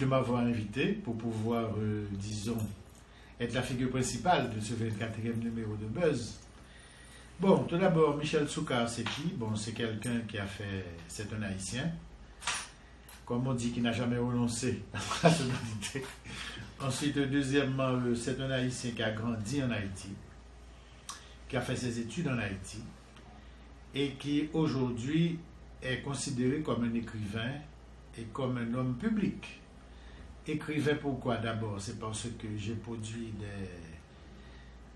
m'avoir invité pour pouvoir, disons, être la figure principale de ce 24e numéro de Buzz. Bon, tout d'abord, Michel Soukar, c'est qui? Bon, c'est quelqu'un qui a fait... C'est un Haïtien. Comme on dit, qui n'a jamais renoncé à la nationalité. Ensuite, deuxièmement, c'est un Haïtien qui a grandi en Haïti, qui a fait ses études en Haïti, et qui, aujourd'hui, est considéré comme un écrivain et comme un homme public. Écrivain pourquoi? D'abord, c'est parce que j'ai produit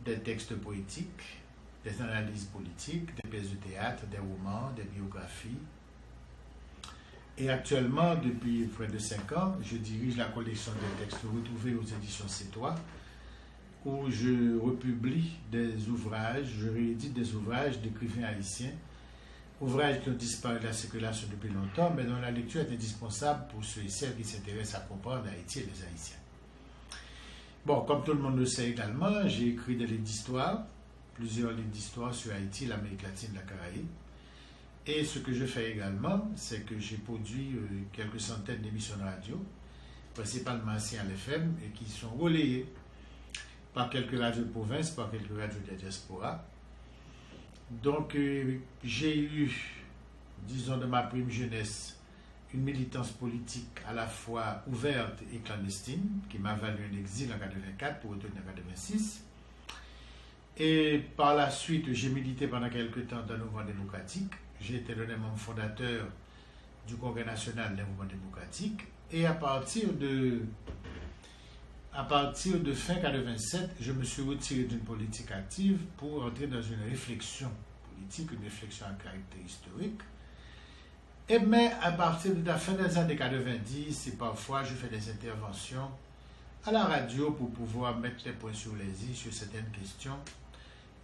des textes poétiques, des analyses politiques, des pièces de théâtre, des romans, des biographies. Et actuellement, depuis près de 5 ans, je dirige la collection des textes retrouvés aux éditions C3, où je republie des ouvrages, je réédite des ouvrages d'écrivains haïtiens, ouvrages qui ont disparu de la circulation depuis longtemps, mais dont la lecture est indispensable pour ceux et celles qui s'intéressent à comprendre Haïti et les Haïtiens. Bon, comme tout le monde le sait également, j'ai écrit des livres d'histoire, plusieurs livres d'histoire sur Haïti, l'Amérique latine, la Caraïbe. Et ce que je fais également, c'est que j'ai produit quelques centaines d'émissions de radio, principalement ici à l'FM, et qui sont relayées par quelques radios de province, par quelques radios de diaspora. Donc, j'ai eu, disons de ma prime jeunesse, une militance politique à la fois ouverte et clandestine, qui m'a valu un exil en 1984 pour retourner en 1986. Et par la suite, j'ai milité pendant quelques temps dans le mouvement démocratique. J'ai été le membre fondateur du Congrès national des mouvements démocratiques. Et à partir de fin 1987, je me suis retiré d'une politique active pour entrer dans une réflexion politique, une réflexion à caractère historique. Mais à partir de la fin des années 90, et parfois je fais des interventions à la radio pour pouvoir mettre les points sur les i sur certaines questions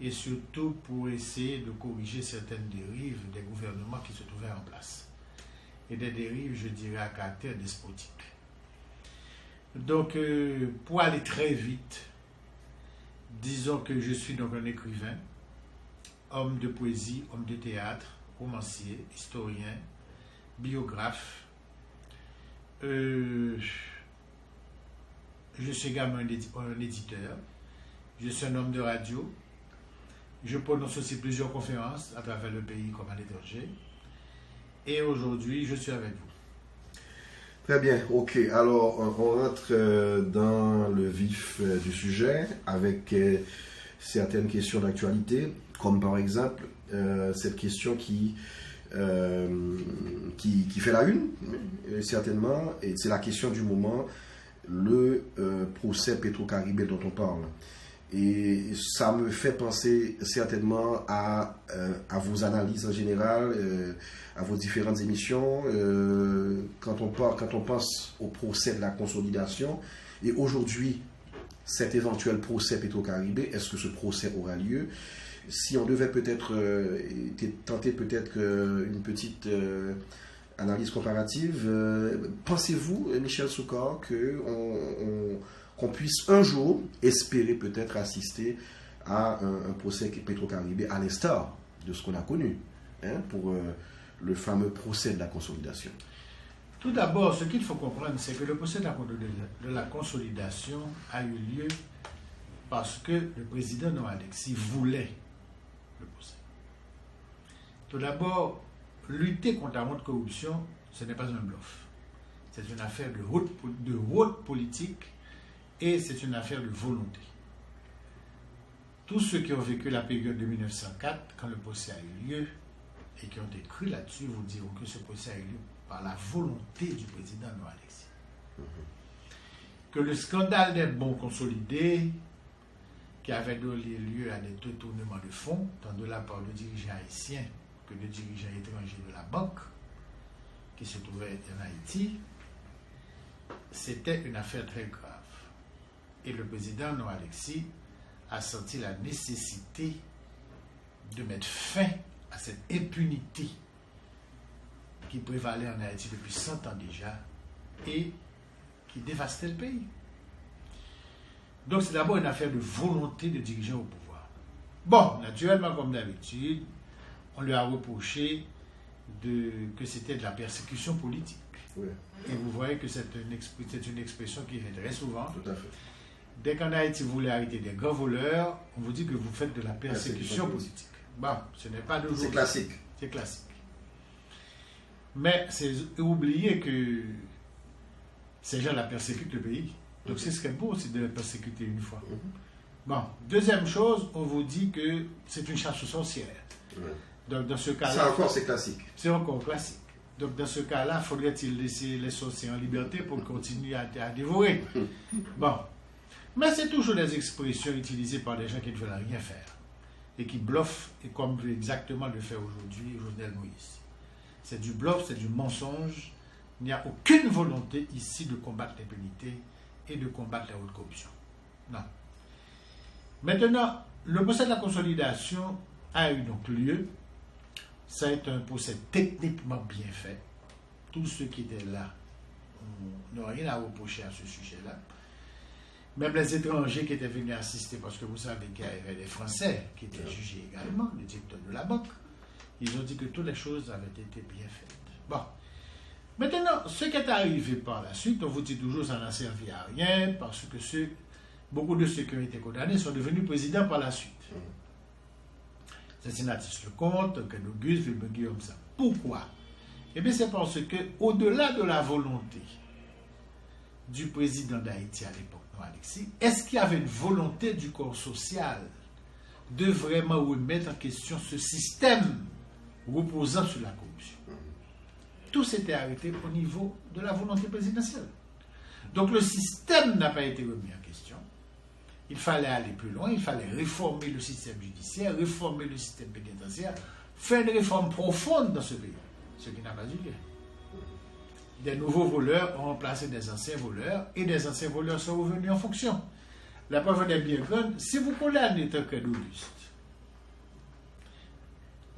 et surtout pour essayer de corriger certaines dérives des gouvernements qui se trouvaient en place. Et des dérives, je dirais, à caractère despotique. Donc, pour aller très vite, disons que je suis donc un écrivain, homme de poésie, homme de théâtre, romancier, historien, biographe. Je suis également un éditeur. Je suis un homme de radio. Je prononce aussi plusieurs conférences à travers le pays comme à l'étranger. Et aujourd'hui, je suis avec vous. Très bien, ok. Alors, on rentre dans le vif du sujet avec certaines questions d'actualité, comme par exemple cette question qui fait la une, certainement, et c'est la question du moment, le procès Petro-Caribé dont on parle. Et ça me fait penser certainement à vos analyses en général, à vos différentes émissions, quand on pense au procès de la consolidation. Et aujourd'hui, cet éventuel procès Petro-Caribé, est-ce que ce procès aura lieu? Si on devait peut-être tenter une petite analyse comparative, pensez-vous, Michel Soukar, qu'on puisse un jour espérer peut-être assister à un procès Petro-Caribé à l'instar de ce qu'on a connu pour le fameux procès de la consolidation? Tout d'abord, ce qu'il faut comprendre, c'est que le procès de la consolidation a eu lieu parce que le président Noam Alexis voulait le procès. Tout d'abord, lutter contre la haute corruption, ce n'est pas un bluff. C'est une affaire de haute politique et c'est une affaire de volonté. Tous ceux qui ont vécu la période de 1904, quand le procès a eu lieu, et qui ont écrit là-dessus, vous diront que ce procès a eu lieu par la volonté du président Noam Alexis. Que le scandale des bons consolidés, qui avait donné lieu à des détournements de fonds, tant de la part de dirigeants haïtiens que de dirigeants étrangers de la banque, qui se trouvait en Haïti, c'était une affaire très grave. Et le président Noam Alexis a senti la nécessité de mettre fin à cette impunité qui prévalait en Haïti depuis 100 ans déjà et qui dévastait le pays. Donc c'est d'abord une affaire de volonté de dirigeants au pouvoir. Bon, naturellement, comme d'habitude, on lui a reproché que c'était de la persécution politique. Oui. Et vous voyez que c'est une expression qui vient très souvent. Tout à fait. Dès qu'en Haïti, vous voulez arrêter des grands voleurs, on vous dit que vous faites de la persécution politique. Bon, ce n'est pas de jour. C'est classique. C'est classique. Mais c'est oublier que ces gens la persécutent le pays. Donc ce serait beau aussi de la persécuter une fois. Bon, deuxième chose, on vous dit que c'est une chasse aux sorcières. Donc dans ce cas-là... Ça encore, c'est classique. C'est encore classique. Donc dans ce cas-là, faudrait-il laisser les sorciers en liberté pour continuer à dévorer? Bon. Mais c'est toujours des expressions utilisées par des gens qui ne veulent rien faire et qui bluffent, et comme exactement le fait aujourd'hui Jovenel Moïse. C'est du bluff, c'est du mensonge. Il n'y a aucune volonté ici de combattre l'impunité et de combattre la haute corruption. Non. Maintenant, le procès de la consolidation a eu donc lieu. Ça a été un procès techniquement bien fait. Tous ceux qui étaient là n'ont rien à reprocher à ce sujet-là. Même les étrangers qui étaient venus assister, parce que vous savez qu'il y avait des Français qui étaient jugés également, le directeur de la banque, ils ont dit que toutes les choses avaient été bien faites. Bon. Maintenant, ce qui est arrivé par la suite, on vous dit toujours ça n'a servi à rien, parce que beaucoup de ceux qui ont été condamnés sont devenus présidents par la suite. C'est Sinatus Lecomte, Ken Auguste, Wilbert Guillaume ça. Pourquoi? Eh bien, c'est parce que, au-delà de la volonté du président d'Haïti à l'époque, Alexis, est-ce qu'il y avait une volonté du corps social de vraiment remettre en question ce système reposant sur la corruption? Tout s'était arrêté au niveau de la volonté présidentielle. Donc le système n'a pas été remis en question. Il fallait aller plus loin, il fallait réformer le système judiciaire, réformer le système pénitentiaire, faire une réforme profonde dans ce pays, ce qui n'a pas eu lieu. Des nouveaux voleurs ont remplacé des anciens voleurs et des anciens voleurs sont revenus en fonction. La preuve est bien grande. Si vous condamnez un cas d'Auguste,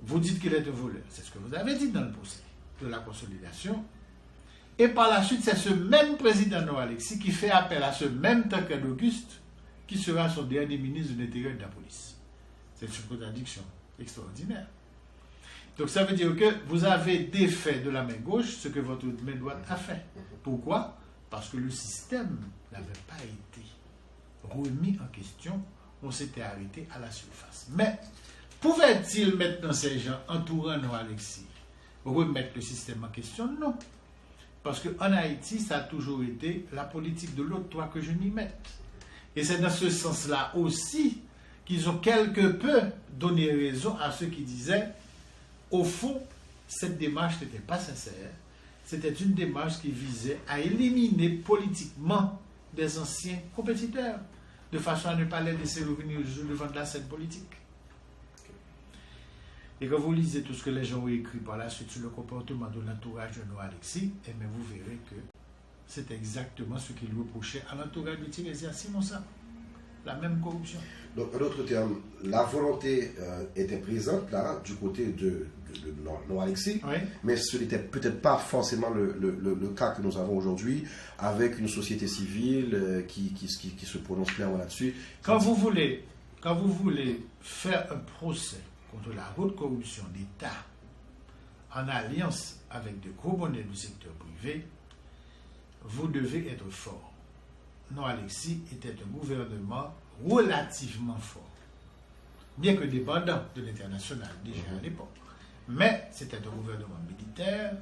vous dites qu'il est un voleur. C'est ce que vous avez dit dans le procès de la consolidation. Et par la suite, c'est ce même président Noël Alexis qui fait appel à ce même cas d'Auguste qui sera son dernier ministre de l'Intérieur et de la police. C'est une contradiction extraordinaire. Donc ça veut dire que vous avez défait de la main gauche ce que votre main droite a fait. Pourquoi? Parce que le système n'avait pas été remis en question, on s'était arrêté à la surface. Mais pouvait-il maintenant ces gens entourant Noël Alexis remettre le système en question? Non. Parce qu'en Haïti, ça a toujours été la politique de l'autre, toi que je n'y mette. Et c'est dans ce sens-là aussi qu'ils ont quelque peu donné raison à ceux qui disaient au fond, cette démarche n'était pas sincère. C'était une démarche qui visait à éliminer politiquement des anciens compétiteurs, de façon à ne pas les laisser revenir au devant de la scène politique. Et quand vous lisez tout ce que les gens ont écrit par la suite sur le comportement de l'entourage de Noël Alexis, eh bien vous verrez que c'est exactement ce qu'il reprochait à l'entourage de Tirésia Simonsa. La même corruption. Donc, en d'autres termes, la volonté était présente là, du côté de Noël Alexis, oui. Mais ce n'était peut-être pas forcément le cas que nous avons aujourd'hui, avec une société civile qui se prononce clairement là-dessus. Quand vous voulez faire un procès contre la haute corruption d'État en alliance avec de gros bonnets du secteur privé, vous devez être fort. Noël Alexis était un gouvernement relativement fort, bien que dépendant de l'international déjà à l'époque. Mais c'était un gouvernement militaire,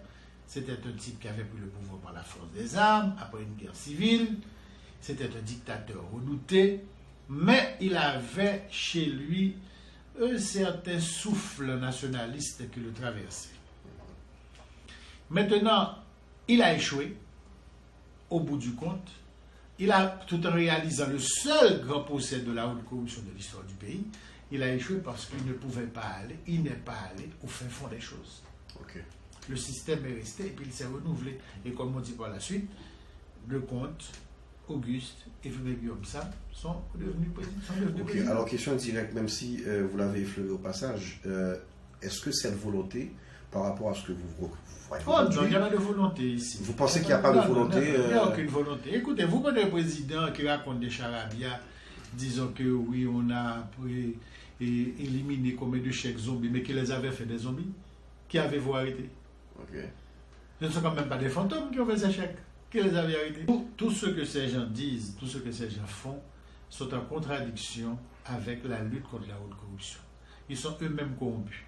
c'était un type qui avait pris le pouvoir par la force des armes, après une guerre civile, c'était un dictateur redouté, mais il avait chez lui un certain souffle nationaliste qui le traversait. Maintenant, il a échoué, au bout du compte. Il a, tout en réalisant le seul grand procès de la haute corruption de l'histoire du pays, il a échoué parce qu'il ne pouvait pas aller, il n'est pas allé au fin fond des choses. Okay. Le système est resté et puis il s'est renouvelé. Et comme on dit par la suite, Lecomte, Auguste et Guillaume Sam sont devenus présidents. Alors, question directe, même si vous l'avez effleuré au passage, est-ce que cette volonté, par rapport à ce que vous voyez non, il n'y a pas de volonté ici. Vous pensez qu'il n'y a pas de volonté? Il n'y a aucune volonté. Écoutez, vous connaissez un président qui raconte des charabia, disant que oui, on a éliminé combien de chèques zombies, mais qui les avait fait des zombies? Qui avez-vous arrêté? Okay. Ce ne sont quand même pas des fantômes qui ont fait ces chèques, qui les avaient arrêtés. Tout ce que ces gens disent, tout ce que ces gens font, sont en contradiction avec la lutte contre la haute corruption. Ils sont eux-mêmes corrompus.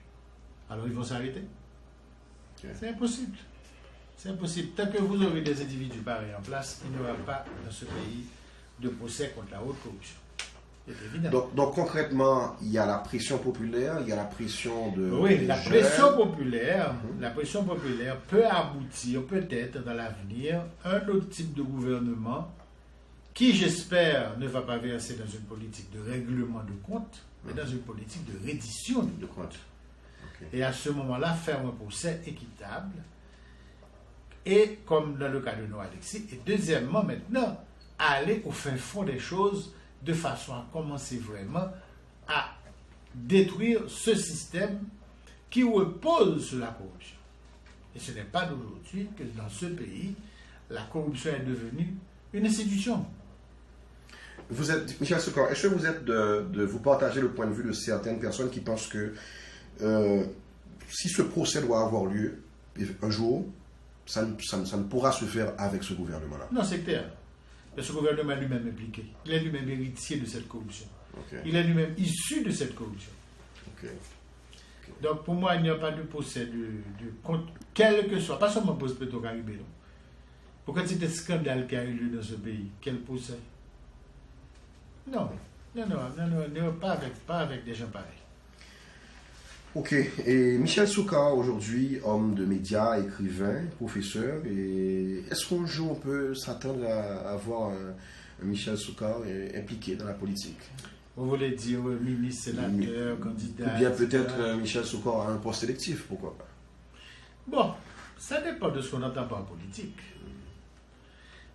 Alors ils vont s'arrêter. Okay. C'est impossible. C'est impossible. Tant que vous aurez des individus pareils en place, il n'y aura pas dans ce pays de procès contre la haute corruption. C'est évident. Donc concrètement, il y a la pression populaire, il y a la pression de... Oui, la pression populaire, la pression populaire peut aboutir peut-être dans l'avenir à un autre type de gouvernement qui, j'espère, ne va pas verser dans une politique de règlement de comptes, mais dans une politique de reddition de comptes. Okay. Et à ce moment-là, faire un procès équitable, et comme dans le cas de Noah Alexis, et deuxièmement, maintenant, aller au fin fond des choses de façon à commencer vraiment à détruire ce système qui repose sur la corruption. Et ce n'est pas d'aujourd'hui que dans ce pays, la corruption est devenue une institution. Vous êtes, Michel Soukar, est-ce que vous êtes de vous partager le point de vue de certaines personnes qui pensent que si ce procès doit avoir lieu un jour, ça ne pourra se faire avec ce gouvernement-là? Non, c'est clair. Et ce gouvernement est lui-même impliqué. Il est lui-même héritier de cette corruption. Okay. Il est lui-même issu de cette corruption. Okay. Donc pour moi, il n'y a pas de procès quel que soit, pas seulement pour Petro-Caribé. Pourquoi c'est un scandale qui a eu lieu dans ce pays? Quel procès? Non, pas avec des gens pareils. Ok, et Michel Soukar, aujourd'hui, homme de médias, écrivain, professeur, et est-ce qu'un jour on peut s'attendre à voir un Michel Soukar impliqué dans la politique? Vous voulez dire ministre, sénateur, candidat? Ou bien peut-être Michel Soukar a un poste électif, pourquoi pas? Bon, ça dépend de ce qu'on entend par politique.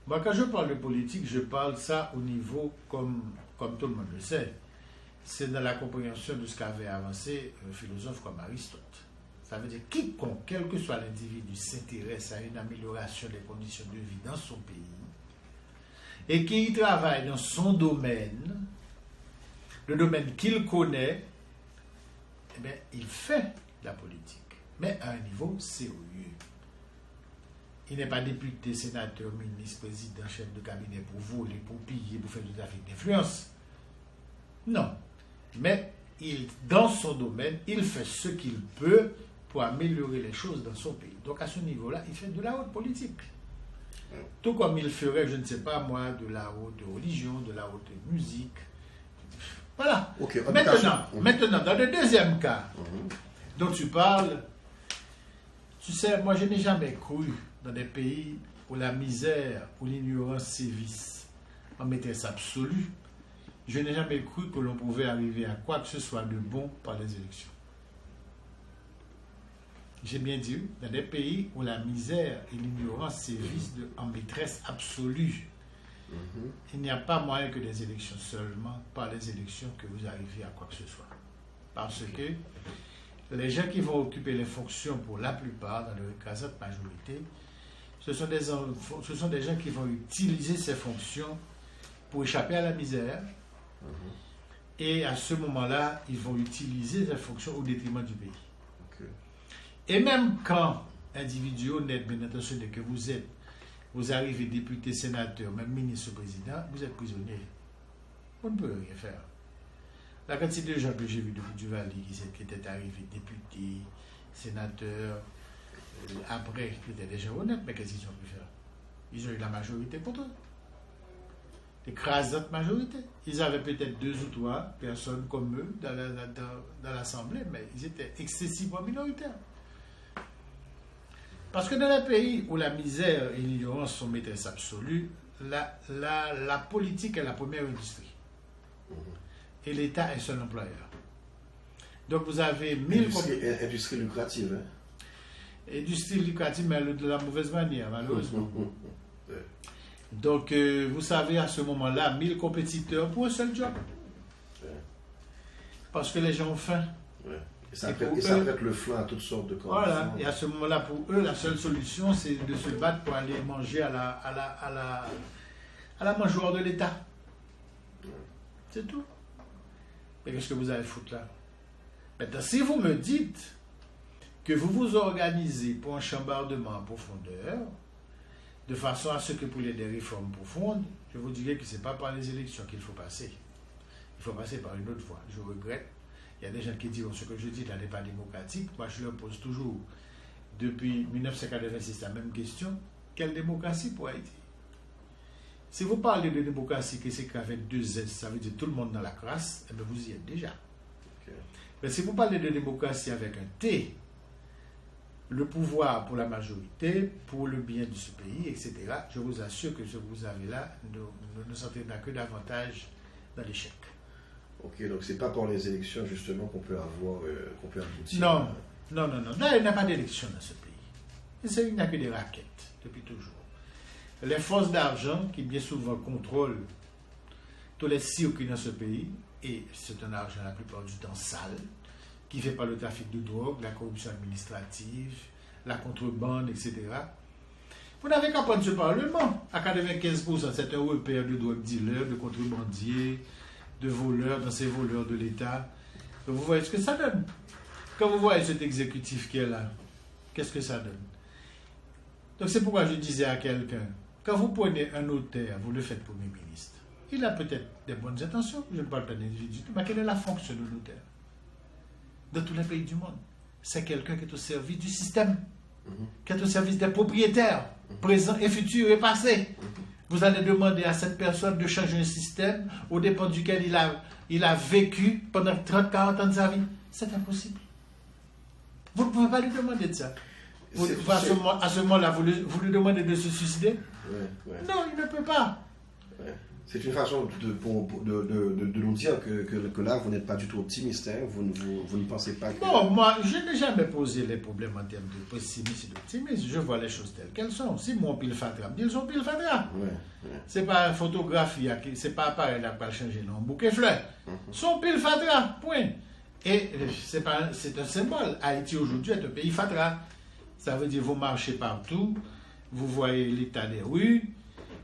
Moi, quand je parle de politique, je parle ça au niveau, comme tout le monde le sait, c'est dans la compréhension de ce qu'avait avancé un philosophe comme Aristote. Ça veut dire quiconque, quel que soit l'individu, s'intéresse à une amélioration des conditions de vie dans son pays et qui y travaille dans son domaine, le domaine qu'il connaît, eh bien, il fait de la politique, mais à un niveau sérieux. Il n'est pas député, sénateur, ministre, président, chef de cabinet pour voler, pour piller, pour faire du trafic d'influence. Non. Mais dans son domaine, il fait ce qu'il peut pour améliorer les choses dans son pays. Donc à ce niveau-là, il fait de la haute politique. Tout comme il ferait, je ne sais pas moi, de la haute religion, de la haute musique. Voilà. Okay, maintenant, dans le deuxième cas dont tu parles, tu sais, moi je n'ai jamais cru dans des pays où la misère, où l'ignorance sévissent en maîtresse absolue. Je n'ai jamais cru que l'on pouvait arriver à quoi que ce soit de bon par les élections. J'ai bien dit, dans des pays où la misère et l'ignorance sévissent en maîtresse absolue, il n'y a pas moyen que des élections seulement, par les élections, que vous arriviez à quoi que ce soit. Parce que les gens qui vont occuper les fonctions, pour la plupart, dans leur écrasante majorité, ce sont des gens qui vont utiliser ces fonctions pour échapper à la misère. Et à ce moment-là, ils vont utiliser ces fonctions au détriment du pays. Okay. Et même quand, individu honnête, bien intentionné que vous êtes, vous arrivez député, sénateur, même ministre, président, vous êtes prisonnier. Vous ne pouvez rien faire. La quantité de gens que j'ai vus depuis Duvalier qui étaient arrivés députés, sénateurs, après, c'était des gens honnêtes, mais qu'est-ce qu'ils ont pu faire? Ils ont eu la majorité contre eux. Écrasante majorité. Ils avaient peut-être 2 ou 3 personnes comme eux dans l'Assemblée, mais ils étaient excessivement minoritaires. Parce que dans les pays où la misère et l'ignorance sont maîtresses absolues, la politique est la première industrie. Et l'État est seul employeur. Donc vous avez 1000... Industrie lucrative. Industrie lucrative, mais de la mauvaise manière, malheureusement. Donc, vous savez, à ce moment-là, 1000 compétiteurs pour un seul job. Parce que les gens ont faim. Et ça prête le flanc à toutes sortes de corruption. Voilà, et à ce moment-là, pour eux, la seule solution, c'est de se battre pour aller manger à la mangeoire de l'État. C'est tout. Mais qu'est-ce que vous allez foutre là? Maintenant, si vous me dites que vous vous organisez pour un chambardement en profondeur, de façon à ce que pour des réformes profondes, je vous dirais que ce n'est pas par les élections qu'il faut passer. Il faut passer par une autre voie. Je regrette. Il y a des gens qui disent ce que je dis là n'est pas démocratique. Moi, je leur pose toujours, depuis 1986, la même question. Quelle démocratie pour Haïti? Si vous parlez de démocratie, que c'est qu'avec 2 S, ça veut dire tout le monde dans la classe, eh bien vous y êtes déjà. Okay. Mais si vous parlez de démocratie avec un T, le pouvoir pour la majorité, pour le bien de ce pays, etc., je vous assure que ce que vous avez là ne s'entraînera que davantage dans l'échec. Ok, donc c'est pas par les élections justement qu'on peut avoir, qu'on peut aboutir. Non. Là, il n'y a pas d'élection dans ce pays. Il n'y a que des raquettes, depuis toujours. Les forces d'argent qui bien souvent contrôlent tous les circuits dans ce pays, et c'est un argent la plupart du temps sale, qui fait par le trafic de drogue, la corruption administrative, la contrebande, etc. Vous n'avez qu'à prendre ce Parlement. À 95%, c'est un repère de drogue dealers, de contrebandiers, de voleurs, dans ces voleurs de l'État. Vous voyez ce que ça donne. Quand vous voyez cet exécutif qui est là, qu'est-ce que ça donne? Donc c'est pourquoi je disais à quelqu'un, quand vous prenez un notaire, vous le faites Premier ministre. Il a peut-être des bonnes intentions, je ne parle pas d'individu, mais quelle est la fonction de notaire? Dans tous les pays du monde, c'est quelqu'un qui est au service du système, qui est au service des propriétaires, présents et futurs et passés. Vous allez demander à cette personne de changer un système au dépend duquel il a vécu pendant 30-40 ans de sa vie. C'est impossible. Vous ne pouvez pas lui demander de ça. À ce moment-là, vous lui demandez de se suicider? Non, il ne peut pas. C'est une façon de nous dire que là, vous n'êtes pas du tout optimiste. Hein? Vous ne pensez pas que... Bon, moi, je n'ai jamais posé les problèmes en termes de pessimisme et d'optimisme. Je vois les choses telles qu'elles sont. Si mon pile fatra, ils sont pile fatra. C'est pas une photographie, c'est pas appareil là pour changer non bouquet fleurs. Son pile fatra, point. Et c'est un symbole. Haïti aujourd'hui est un pays fatra. Ça veut dire vous marchez partout, vous voyez l'état des rues,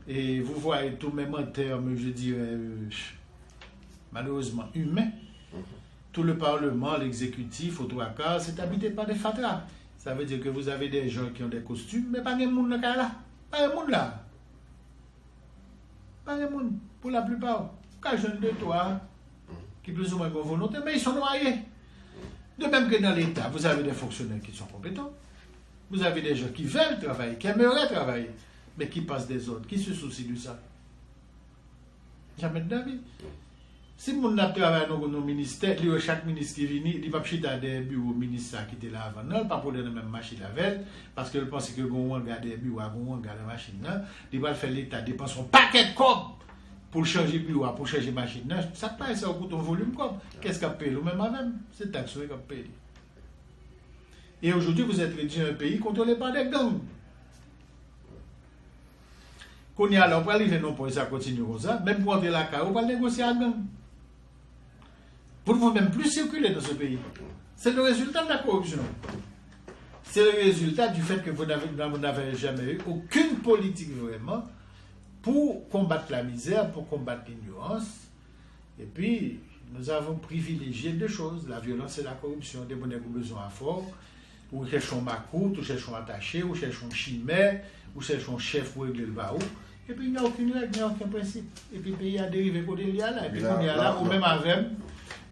et vous voyez tout même en termes, je dirais, malheureusement humains. Tout le Parlement, l'exécutif, au trois quarts, c'est habité par des fatras. Ça veut dire que vous avez des gens qui ont des costumes, mais pas de monde là. Pas de monde là. Pas de monde, pour la plupart. Quand je de toi, qui plus ou moins ont volonté, mais ils sont noyés. De même que dans l'État, vous avez des fonctionnaires qui sont compétents. Vous avez des gens qui veulent travailler, qui aimeraient travailler, mais qui passent des autres, qui se soucient de ça. Jamais de la vie. Si mon n'a travaillé dans nos ministères, chaque ministre qui vient, il va pas chiter des bureaux ministères qui étaient là avant, non, pas pour la même machine avec, parce que je pense que on regarde des bureaux, on regarde la machine, il va faire l'État dépenser un paquet de com pour changer bureau, pour changer machine, ça paye ça au coût de volume com. Qu'est-ce qu'on paye nous-mêmes même? C'est taxe qu'on paye. Et aujourd'hui, vous êtes réduit à un pays contrôlé par des gangs. Quand il y a là, on va arriver non pour ça continue comme ça, même pour entrer la carte, on va négocier à gang. Pour vous même plus circuler dans ce pays. C'est le résultat de la corruption. C'est le résultat du fait que vous n'avez jamais eu aucune politique vraiment pour combattre la misère, pour combattre l'ignorance. Et puis, nous avons privilégié deux choses, la violence et la corruption. Des bonnets besoin à fort. Ou cherchons macoute, ou cherchons attaché, ou cherchons chimère, ou cherchons chef pour régler le barreau. Et puis il n'y a aucune règle, il n'y a aucun principe. Et puis le pays a dérivé côté il y a là. Et puis on y a là, ou même avec,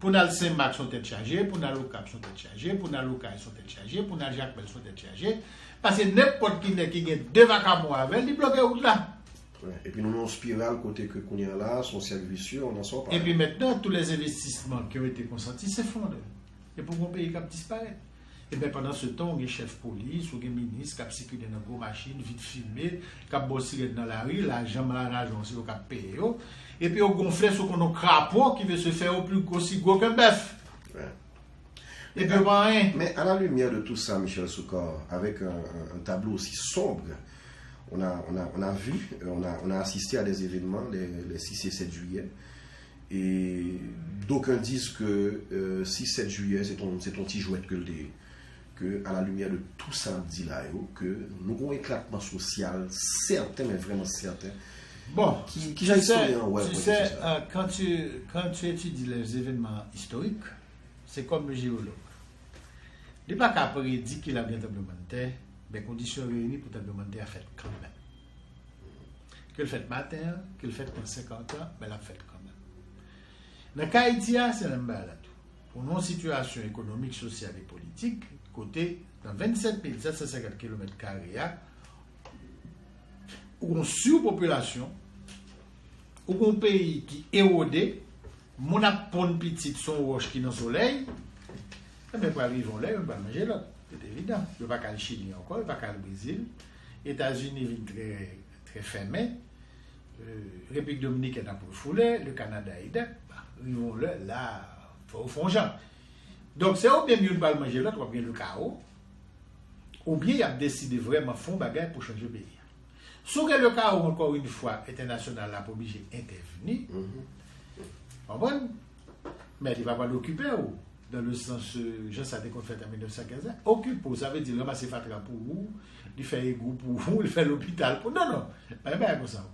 pour nous, le Saint-Marc sont tête chargées, pour nous, le Cap sont tête chargées, pour nous, le Caille sont tête chargées, pour nous, Jacques Bel sont tête chargées. Parce que n'importe qui a deux vacances avec, il bloque route là. Et puis nous avons une spirale côté que qu'on y a là, son cercle vicieux, on en sort pas. Et puis maintenant, tous les investissements qui ont été consentis s'effondrent. Et pour qu'on paye cap disparaît. Et bien pendant ce temps, on a chef police, ou un ministre qui a circulé dans une machine, vite filmé, qui a bossé dans la rue, l'argent, c'est au cap payé. Et puis on gonfle sur un crapaud qui veut se faire au plus aussi gros qu'un bœuf. Et puis rien. Mais à la lumière de tout ça, Michel Soukar, avec un tableau aussi sombre, on a vu, on a assisté à des événements les 6 et 7 juillet. Et d'aucuns disent que 6-7 juillet, c'est ton petit jouet que à la lumière de tout ça dit là, que nous avons un éclatement social certain, mais vraiment certain. Bon, qui j'ai historien, ouais, tu sais, quand tu étudies les événements historiques, c'est comme le géologue. Il n'est pas qu'à prédire qu'il a bien tremblement de terre, mais conditions réunies pour tremblement de terre fait quand même. Que le fait matin, que le fait dans 50 ans, mais la fait quand même. Dans le cas d'Haïti, c'est le même là tout. Pour nos situations économiques, sociales et politiques, côté dans 27 750 km², où on surpopulation, où un pays qui est érodé, mon apon petit son roche qui dans le soleil, mais pas arriver là, on va manger l'autre. C'est évident. Il n'y a pas qu'à le Chili encore, il n'y a pas qu'à le Brésil. États-Unis viennent très, très fermés. République Dominicaine a pour fouler, le Canada est là. Arrivons là, il faut genre. Donc c'est ou bien mieux de pas manger l'autre, ou bien le chaos, ou bien il a décidé vraiment fond bagage pour changer le pays. Sauf que le chaos, encore une fois, international là pour obliger d'intervenir. Bon, mais il ne va pas l'occuper ou dans le sens, je sais qu'on fait en 1915, occupe, ça veut dire ramasser fatra pour vous, il fait égout pour vous, il fait l'hôpital pour non, pas comme ça.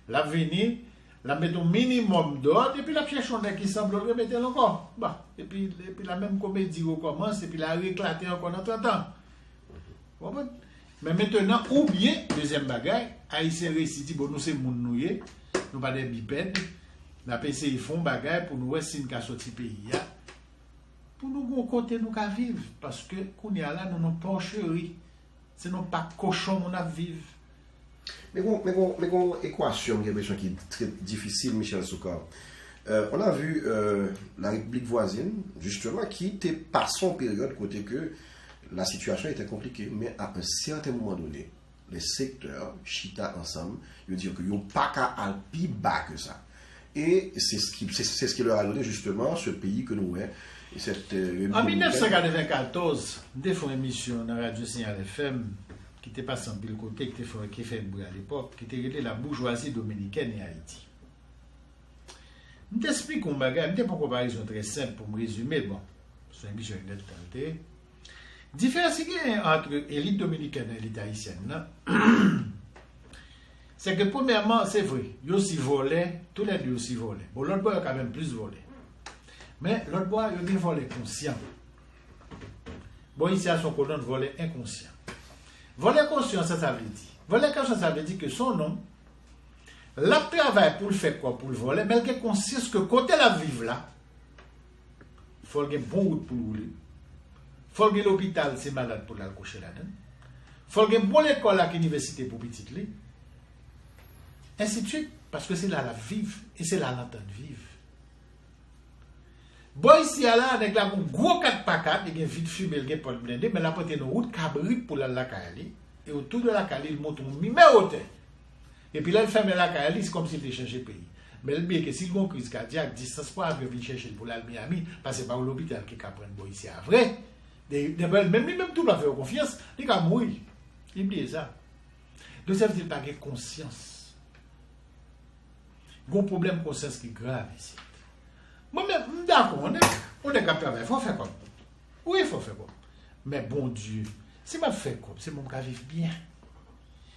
L'avenir, la mettre au minimum d'ordre, et puis la cherche on qui semble le remettre encore. Bah, et puis la même comédie recommence, et puis la réclater encore dans 30 ans. Bon, mais maintenant, ou bien, deuxième bagaille, Haïtien récit, bon, nous c'est moun nouye, nous pas des bipèdes, la PC ils font bagaille pour nous si nous ka sorti pays. Pour nous bon côté nous ka vivre, parce que qu'on y a là, nous n'avons pas porcherie. C'est non pas cochon, on a vivre. Mais bon, équation qui est très difficile, Michel Soukar. On a vu la République voisine, justement, qui était par son période, côté que la situation était compliquée, mais à un certain moment donné, les secteurs, chita ensemble, ils disent qu'ils n'ont pas qu'à aller plus bas que ça. Et c'est ce qui leur a donné justement ce pays que nous avons. En 1994, nous avons fait une émission dans la Radio Signal FM qui était passée en pile côté, qui fait bruit à l'époque, qui était la bourgeoisie dominicaine et Haïti. Je t'explique un bagage, je ne pas une comparaison très simple pour me résumer. Bon, c'est une émission de tenté. Différence entre l'élite dominicaine et l'élite haïtienne, c'est que premièrement, c'est vrai, ils aussi volé, tous les deux aussi volé. Bon, l'autre bois a quand même plus volé. Mais l'autre bois, il a bien volé conscient. Bon, ici, à son colonne, volé inconscient. Voler conscient, ça veut dire. Voler conscient, ça veut dire que son nom, la travail pour le faire quoi, pour le voler, mais il consiste que côté la vive là, il faut qu'il y ait une bonne route pour rouler. Il faut qu'il y ait l'hôpital, c'est malade pour la coucher là-dedans. Il faut qu'il y ait une bonne école à l'université pour petit lit. Ainsi de suite, parce que c'est là la vive, et c'est là l'entente vive. Bon, ici, là, avec la gros 4x4, il y a une vide fumée, il y a pas de blindé, mais là, il y a une route cabrit pour la Cali. Et autour de la Cali, il monte un numéro. Et puis là, il ferme la Cali, c'est comme s'il était changé de pays. Mais le bien que s'il y a une crise cardiaque, distance pour aller venir chercher pour la Miami, parce que c'est pas l'hôpital qui a pris bon ici à vrai. Même tout va faire confiance, il va mourir. Oubliez ça. Donc ça veut dire pas de conscience. Il y a un problème de conscience qui est grave ici. Moi-même, d'accord, on est capable, il faut faire comme. Oui, il faut faire comme. Mais bon Dieu, si je fais comme, c'est mon cas vivre bien.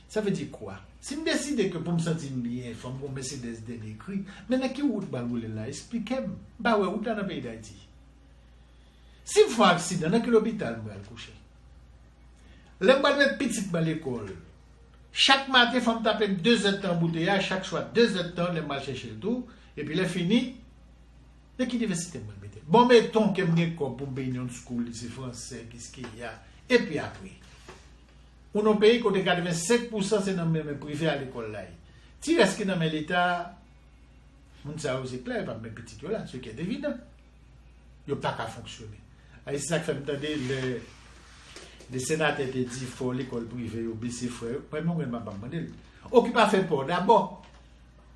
Ça veut dire quoi? Si je décide que pour me sentir bien, il faut me Mercedes d'écrit, mais qui route va rouler là? Expliquez-moi. Bah ouais, où dans le pays d'Haïti? Si je fais un accident, dans quel hôpital je vais coucher? Là, je vais mettre petite à l'école. Chaque matin, il faut me taper 2 heures de temps bouteillage, chaque soir 2 heures de temps, je vais chercher le tout, et puis là, fini. De qui université moi mettez? Bon, mettons que je pour Union School, c'est français, qu'est-ce qu'il y a? Et puis après, on a pays côté 85%, c'est dans le même privé à l'école là. Si est-ce que dans l'État, on sait aussi clair, pas mes petits là, ce qui est évident. Il n'y a pas qu'à fonctionner. C'est ça que fait entendre les sénateurs te disent qu'il faut l'école privée au BC frère. Moi, je ne vais pas demander. Ou qui pas fait peur d'abord.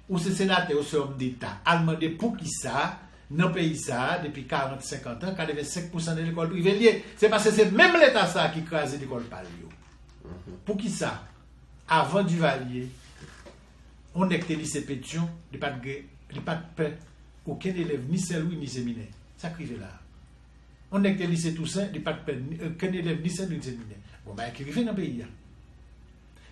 Ou ces sénateurs ou ces hommes d'État, à demander pour qui ça, dans le pays ça, depuis 40-50 ans, 85% de l'école privée liée. C'est parce que c'est même l'État ça qui crase l'école par lui. Pour qui ça? Avant Duvalier, on est que lycée Pétion, il n'y a pas de paix. Aucun élève, ni Saint-Louis, ni séminaire. Ça crive là. On est que lycée Toussaint, il n'y a pas de paix. Aucun élève, ni Saint-Louis, ni séminaire. Bon, ben, qui arrive dans le pays.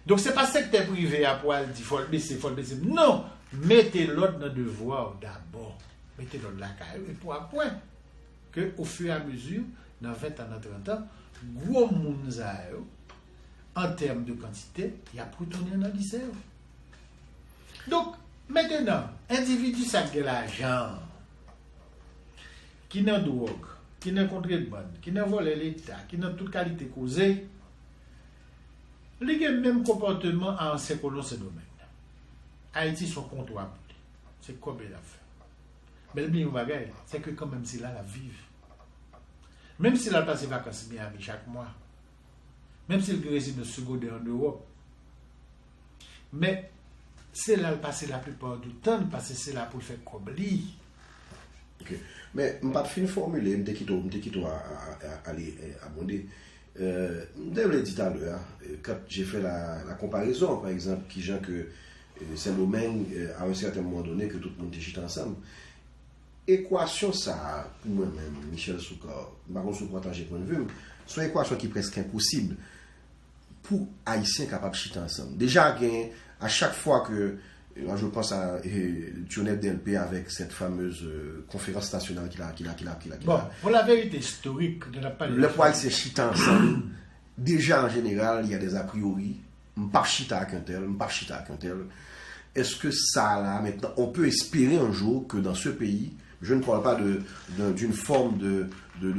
Donc, ce n'est pas secteur privé à pouvoir dire, il faut le baisser, il faut le baisser. Non! Mettez l'autre dans le devoir d'abord. Mettez l'autre la caille et pour un point. qu'au fur et à mesure, dans 20 ans, dans 30 ans, gros monde en termes de quantité, il y a retourné dans le lycée. Donc, maintenant, individu ça de l'argent, qui n'a drogue, qui n'a contrebande, qui n'a volé l'État, qui n'a toute qualité causée, il y a le même comportement en ce domaine. Haïti sont comptoirs. C'est quoi bien l'affaire. Mais le bien c'est que quand même c'est là la vive. Même s'il a passé vacances bien chaque mois, même s'il réside de secondaire en Europe, mais c'est là le passé la plupart du temps, parce que c'est là pour faire comme lui. Ok. Mais je ne vais pas finir formuler, je vais aller abonder. Je l'ai dit tout à l'heure, quand j'ai fait la comparaison, par exemple, qui genre que Saint-Domingue, à un certain moment donné, que tout le monde est ensemble. Équation, ça, pour moi-même, Michel Soukar, je ne sais pas partager point de vue, c'est une équation qui est presque impossible pour Haïtiens capables de chiter ensemble. Déjà, à chaque fois que, je pense à Tionel DLP avec cette fameuse conférence nationale qu'il a. Bon, pour la vérité historique, le poil c'est chiter ensemble. Déjà, en général, il y a des a priori. Je ne pas chiter avec un tel. Est-ce que ça, là, maintenant, on peut espérer un jour que dans ce pays, je ne parle pas d'une forme de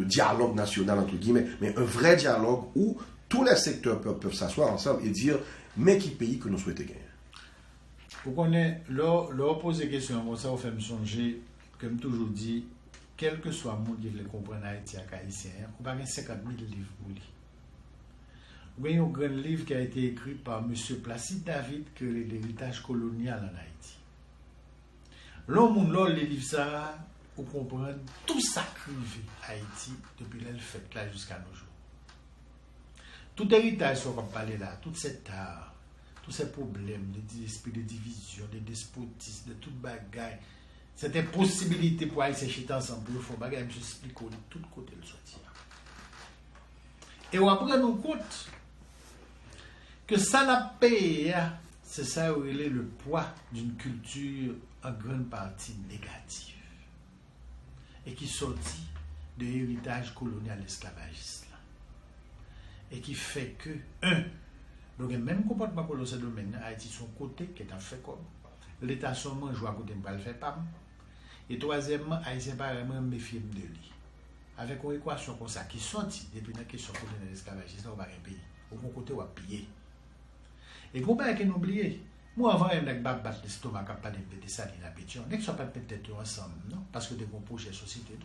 dialogue national, entre guillemets, mais un vrai dialogue où tous les secteurs peuvent s'asseoir ensemble et dire, mais qui pays que nous souhaitons gagner? Vous connaissez, leur poser des questions, comme ça, vous fait me songer, comme toujours dit, quel que soit le monde qui veut comprendre Haïti et Haïtien, vous avez 50 000 livres pour lire. Vous avez un grand livre qui a été écrit par M. Placide David, qui est l'héritage colonial en Haïti. L'homme, les livres, ça, vous comprenez tout ça crivé Haïti depuis le fait là jusqu'à nos jours. Tout héritage, on va parler là, tout cet art, tous ces problèmes, des esprits de division, des despotismes, de toute bagaille, cette impossibilité pour aller s'échiter ensemble pour le faire bagaille, je explique de tous côtés le sortir. Et on apprend nous compte que ça n'a payé, c'est ça où il est le poids d'une culture en grande partie négative et qui sortit de l'héritage colonial esclavagiste et qui fait que donc même comportement que ce domaine Haïti son côté qui est en fait comme l'État seulement joue à côté de le faire pas et troisièmement Haïtien pas vraiment méfier de lui avec une équation comme ça qui sortit depuis la question coloniale esclavagiste on va un pays au bon côté on va piller et pour pas qu'on oublie moi avant un mec battre l'estomac pas de ça dans la pétition ne soit pas peut-être ensemble non parce que des bons projets société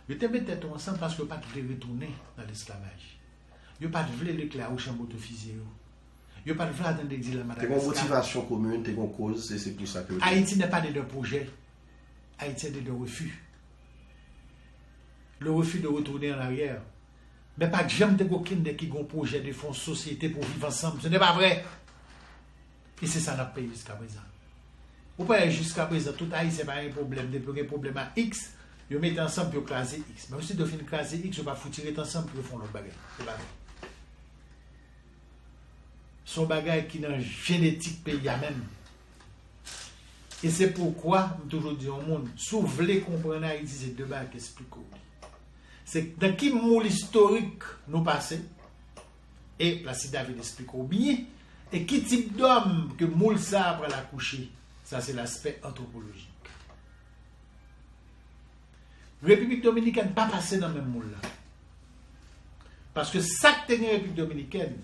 ils te mettent tête ensemble parce que pas de retourner dans l'esclavage. Ils pas de vouloir l'éclair au chambre de fusil. Ils pas de vouloir dans l'exil à Madagascar. T'es une motivation commune, t'es une cause, c'est pour ça que Haïti n'est pas de projet. Haïti est de refus. Le refus de retourner en arrière. Mais pas jamais de aucun qui a un projet de fonds société pour vivre ensemble. Ce n'est pas vrai. Et c'est ça notre pays jusqu'à présent. Ou pas jusqu'à présent, tout Haïti, c'est pas un problème. Depuis un problème à X, ils mettent ensemble pour craser X. Mais aussi de finir craser X, ils ne vont pas foutre ensemble pour faire leur bagage. C'est pas vrai. Son bagage qui est dans la génétique pays même. Et c'est pourquoi, je toujours dis au monde, si vous voulez comprendre Haïti, c'est deux bagages qui expliquent. C'est dans qui moule historique nous passons, et Placide David explique bien, et qui type d'homme que moule ça après la coucher. Ça, c'est l'aspect anthropologique. République dominicaine n'a pas passé dans le même moule là. Parce que ça que la République dominicaine,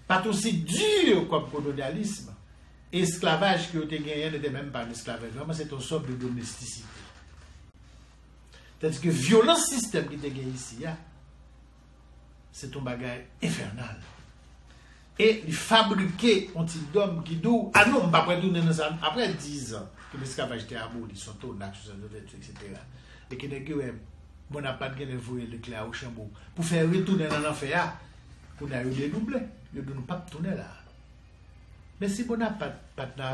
pas aussi dur comme colonialisme, esclavage qui a été gagné n'était même pas l'esclavage. Vraiment, c'est une sorte de domesticité. C'est-à-dire que le violent système qui est gagné ici, c'est un bagage infernal. Et il fabriquer un type d'homme qui dit ah non, on ne va pas retourner dans ça. Après 10 ans que l'esclavage était aboli, ils sont tous en action, etc. Et que les gens n'ont pas de voyer le clé au chambour pour faire retourner dans l'enfer, pour nous dédoubler. Ils ne doivent pas retourner là. Mais si on n'a pas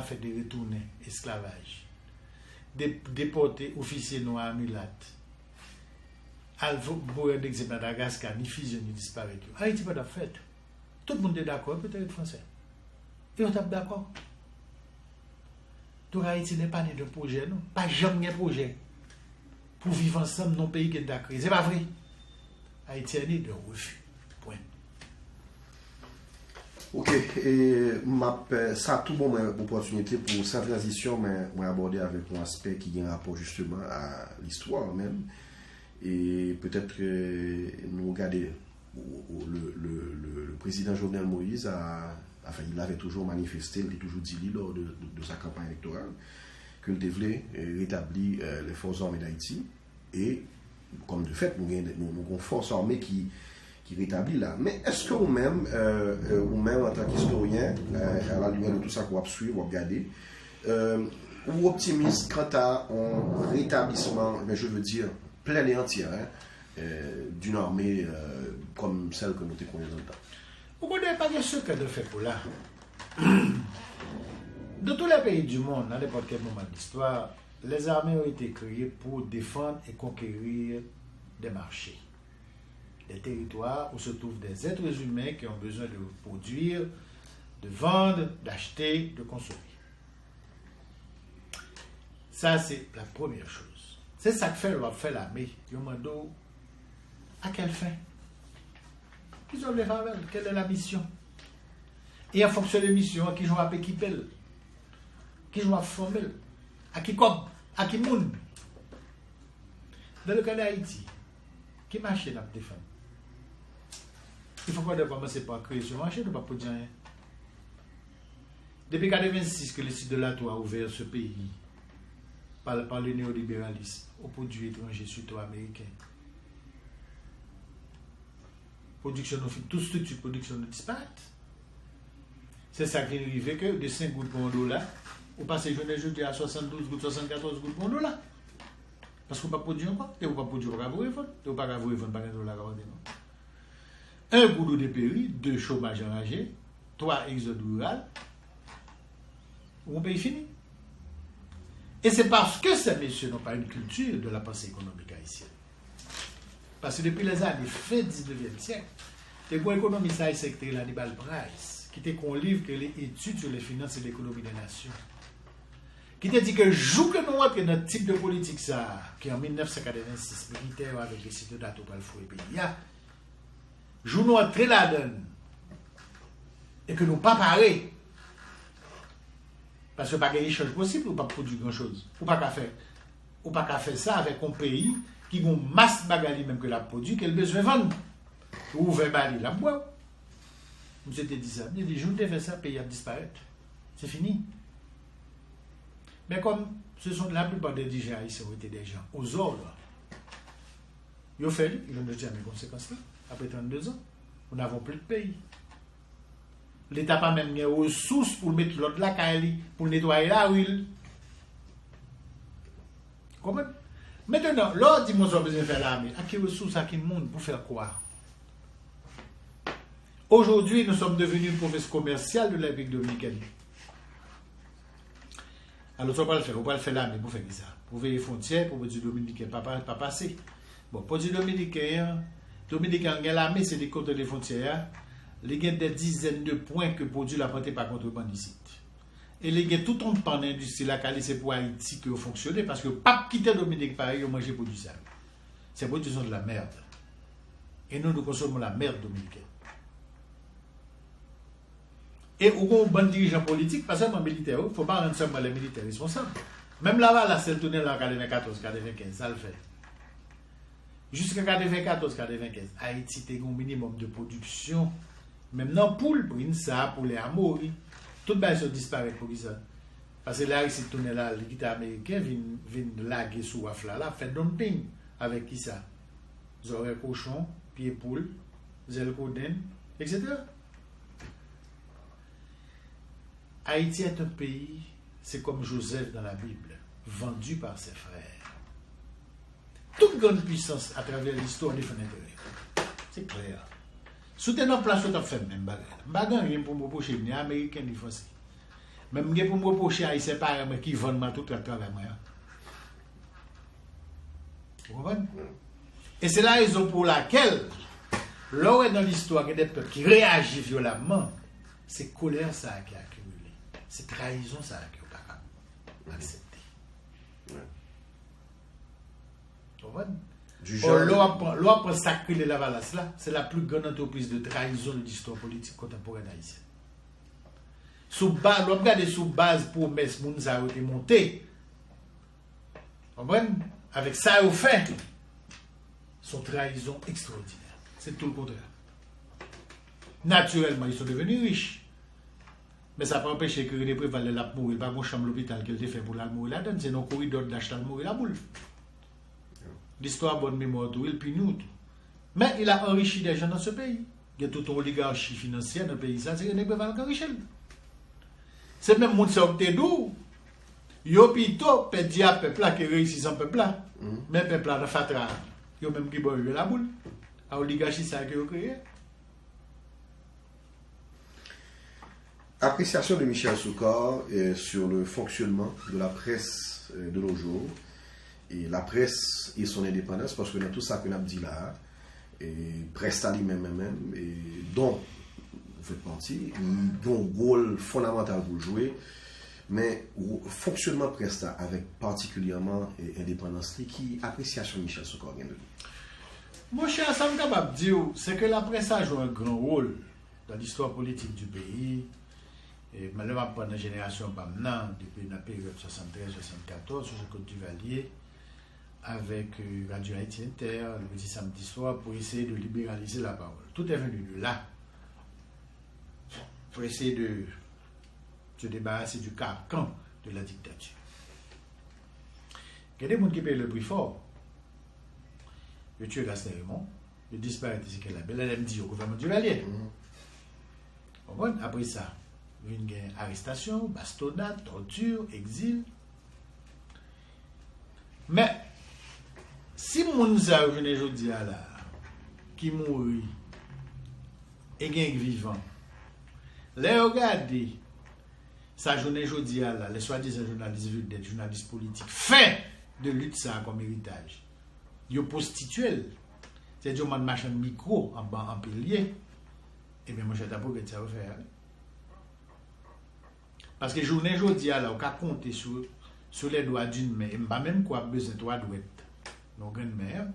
fait de retourner esclavage, déporter officiers noirs à Mulat, Alvo d'exemple Madagascar, ni fusion ni disparaître. Haïti pas de fait. Tout le monde est d'accord, peut-être français. Et on est d'accord. Donc Haïti n'est pas né de projet, non. Pas jamais de projet. pour vivre ensemble dans un pays qui est d'accord. C'est pas vrai. Haïti est né de refus. Point. Ok, et ça a tout bon opportunité pour cette transition, mais moi aborder avec un aspect qui a un rapport justement à l'histoire même. Et peut-être que nous regarder le président Jovenel Moïse il avait toujours manifesté, il a toujours dit lors de sa campagne électorale qu'il devait rétablir les forces armées d'Haïti. Et comme de fait, nous avons une force armée qui rétablit là. Mais est-ce que vous-même, en tant qu'historien, à la lumière de tout ça qu'on va suivre, on va regarder, ou optimiste quant à un rétablissement, mais je veux dire, plein et entier, d'une armée comme celle que nous connaissons dans le temps? Vous ne connaissez pas de secret de fait pour là. Dans tous les pays du monde, à n'importe quel moment de l'histoire, les armées ont été créées pour défendre et conquérir des marchés, des territoires où se trouvent des êtres humains qui ont besoin de produire, de vendre, d'acheter, de consommer. Ça, c'est la première chose. C'est ça que fait l'armée. Ils ont demandé à quelle fin? Ils ont les faveurs. Quelle est la mission? Et en fonction de la mission, à qui j'en vais équiper, qui j'en vais former, à qui comme, à qui monde. Dans le cas d'Haïti, qui marché n'a pas défendu? Il faut qu'on commencer par créer ce marché, ne pas produire rien. Depuis 1986 que le site de l'ATO a ouvert ce pays par le néolibéralisme aux produits étrangers, surtout américains. Production nous fait toute structure de production nous disparaît. C'est ça qui arrive que de 5 gouttes pour $1, vous passez journée à 72 gouttes, 74 gouttes pour $1. Parce que vous ne pouvez pas produire encore. Et vous ne pouvez pas produire, vous ne pouvez pas vous revendre, pas $1. Un goulot de péri, 2 chômage enragé, 3 exode rural, mon pays fini. Et c'est parce que ces messieurs n'ont pas une culture de la pensée économique haïtienne. Parce que depuis les années fin 19e siècle, les gros économistes haïtiens qui étaient Hannibal Price, qui était un livre que les études sur les finances et l'économie des nations, qui te dit que joue que nous avons notre type de politique ça, qui en 1986 militaire avec les sites d'Ato pour le fou et pays, joue nous très la donne et que nous pas parés. Parce que pas de échange possible, ou pas produire grand chose. Ou pas qu'à faire ça avec un pays qui a une masse bagali même que la produit, qu'elle a besoin de vendre. Ou 20 balles, la bois. Je t'ai dit ça. Je dit, je ne fais ça, le pays a disparaître. C'est fini. Mais comme ce sont la plupart des dirigeants ici ont été des gens aux ordres, ils ont fait, ils ont déjà mes conséquences là. Après 32 ans, nous n'avons plus de pays. L'État n'a pas même les ressources pour mettre l'autre là, pour nettoyer la huile. Comment? Maintenant, l'autre dit, moi, j'ai besoin de faire l'armée. À qui ressources, à qui monde pour faire quoi? Aujourd'hui, nous sommes devenus une province commerciale de la République dominicaine. Alors, on va le faire. On va le faire l'armée pour faire ça. Pour veiller les frontières, pour dire dominicain, pas passer. Bon, pour dire dominicain a l'armée, c'est des côtes des frontières. Il y a des dizaines de points que produit la portée par contrebandicite. Et il y a tout un pan d'industrie là, c'est pour Haïti qui a fonctionné, parce que pas quitter Dominique pareil, ils ont mangé pour du sable. Ces produits sont de la merde. Et nous consommons la merde dominicaine. Et on a un bon dirigeant politique, pas seulement militaire, il ne faut pas rendre seulement les militaires responsables. Même là-bas, la seule tournée en 94-95, ça le fait. Jusqu'à 94-95, Haïti a un minimum de production. Même dans poule, pour ça, pour les Amori, tout le monde disparaît pour ça. Parce que là, ici, tourné là, l'équipe américain vient laguer sous Wafla, là, fait dumping. Avec qui ça? Zoré cochon, pied poule, zèle coden, etc. Haïti est un pays, c'est comme Joseph dans la Bible, vendu par ses frères. Toute grande puissance à travers l'histoire des fenêtres. C'est clair. Soutenant place, on a fait même bagarre. Bagarre, rien pour me reprocher, ni américain, ni français. Même pour me reprocher, Haïtien, pas qui vendent tout à travers moi. Vous comprenez? Et c'est la raison pour laquelle, là où est dans l'histoire, il y a des peuples qui réagissent violemment, c'est colère ça qui a accumulé. C'est trahison ça qui est capable d'accepter. Du genre. L'on sacré de Lavalas là, c'est la plus grande entreprise de trahison de l'histoire politique contemporaine haïtienne. Sous base, l'on regarde sous base promesse Mounza a été monté. Comprenez? Avec ça au fait, son trahison extraordinaire. C'est tout le contraire. Naturellement, ils sont devenus riches. Mais ça n'a pas empêché que les prévalent la mourir. Pas mon chambre l'hôpital qu'elle a fait pour la mourir là-dedans. C'est nos corridors d'acheter la mourir la boule. L'histoire bonne mémoire, tout, il puis nous. Tout. Mais il a enrichi des gens dans ce pays. Il y a toute une oligarchie financière dans le pays. Ça, c'est les prévalent qui enrichissent. C'est même mon sorte d'où. Yo pito pedi à peuple là qui réussit son peuple là. Mais peuple là de fatra. Yo même qui boit la boule. A oligarchie ça que yo créé. Appréciation de Michel Soukar sur le fonctionnement de la presse de nos jours. Et la presse et son indépendance, parce que dans tout ça que nous avons dit là, et presse lui-même, et dont vous faites partie, ils ont un rôle fondamental pour jouer, mais fonctionnement presse avec particulièrement indépendance, qui appréciation Michel Soukar vient de lui. Mon cher, ça me capable de dire, c'est que la presse a joué un grand rôle dans l'histoire politique du pays. Et malheureusement, pendant la génération maintenant, depuis la période 73-74, sur le Côte du Valier, avec Radio Haïti Inter, le petit samedi soir, pour essayer de libéraliser la parole. Tout est venu de là. Pour essayer de se débarrasser du carcan de la dictature. Il y a des gens qui payent le prix fort. Le tueur Gaston Raymond, le disparaît ici qu'elle a belle, elle me dit au gouvernement du Valier. Après ça, une arrestation, bastonnade, torture, exil. Mais, si Mounza vient aujourd'hui là, qui mourit, et qui vivant, les regardez, sa journée aujourd'hui là, les soi-disant journalistes vedettes, journalistes politiques, fait de lutte ça comme héritage. Ils sont prostitués. C'est-à-dire qu'on marche un micro en pilier. Et bien, moi, je ne sais pas ce que ça va faire. Parce que journée aujourd'hui, là, on peut compter sur les doigts d'une main. Et pas même quoi besoin de doigts d'ouette. Donc, une mère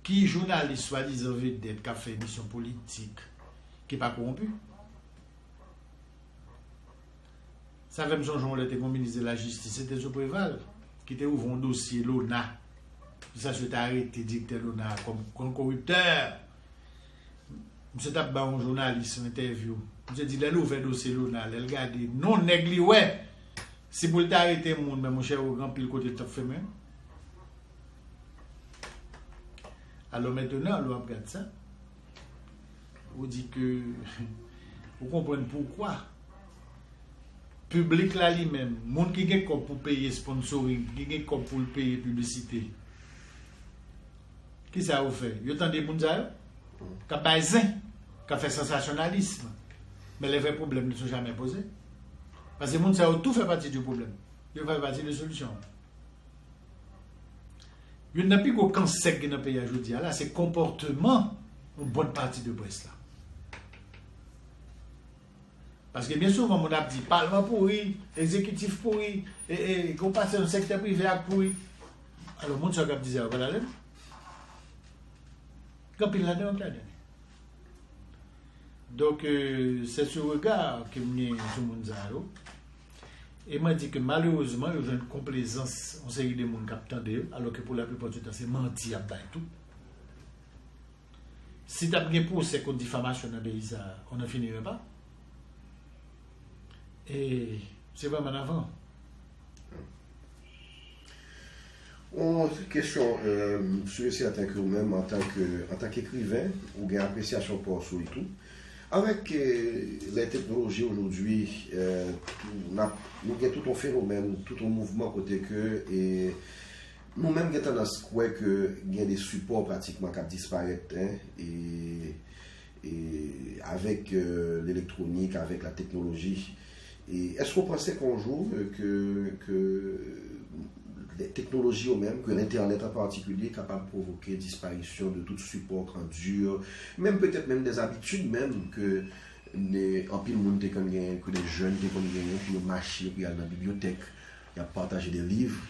qui journaliste soi-disant vedette, qui a fait une mission politique, qui n'est pas corrompu. Ça fait même son jour, le ministre de la Justice, c'était ce Préval, qui était ouvert un dossier l'ONA. Ça se arrêté directeur l'ONA comme corrupteur. Je suis un journaliste en interview. Je dis, il a ouvert le dossier l'ONA, il a regardé, non négli, ouais. Si vous l'arrêtez, mon cher, au grand pile côté de top féminin. Alors maintenant, on regarde ça. On dit que, vous comprenez pourquoi. Public là lui-même, monde qui gagne comme pour payer sponsoring, qui gagne comme pour payer publicité. Qui ça vous fait? Vous entendez des gens qui ont fait sensationnalisme. Mais les vrais problèmes ne sont jamais posés. Parce que les gens tout fait partie du problème. Ils font partie de la solution. Il n'y a plus qu'aucun sec dans le pays aujourd'hui. Là, c'est comportement une bonne partie de presse là. Parce que bien souvent, on a dit parlement pourri, exécutif pourri, et qu'on passe dans le secteur privé à pourri. Alors, le monde se disait, voilà, quand il l'a donné, donc, c'est ce regard que je sur Mounzaro. Et m'a dit que malheureusement, il y a une complaisance en série de gens qui attendent, alors que pour la plupart du temps, c'est menti à tout. Si tu as bien procès contre diffamation dans le pays, on n'en finirait pas. Et c'est vraiment en avant. Question sur certains que vous-même, en tant qu'écrivain, ou bien appréciation pour ça et tout. Avec les technologies aujourd'hui, nous avons tout un phénomène, tout un mouvement côté que, et nous-mêmes, nous avons tendance à croire qu'il y a des supports pratiquement qui disparaissent, hein, et avec l'électronique, avec la technologie. Et est-ce qu'on pensait qu'un jour que les technologies eux-mêmes, que l'Internet en particulier, est capable de provoquer disparition de tout support en dur, même peut-être même des habitudes même que en pile monde que les jeunes qui ont marché, puis dans la bibliothèque, ils ont partagé des livres.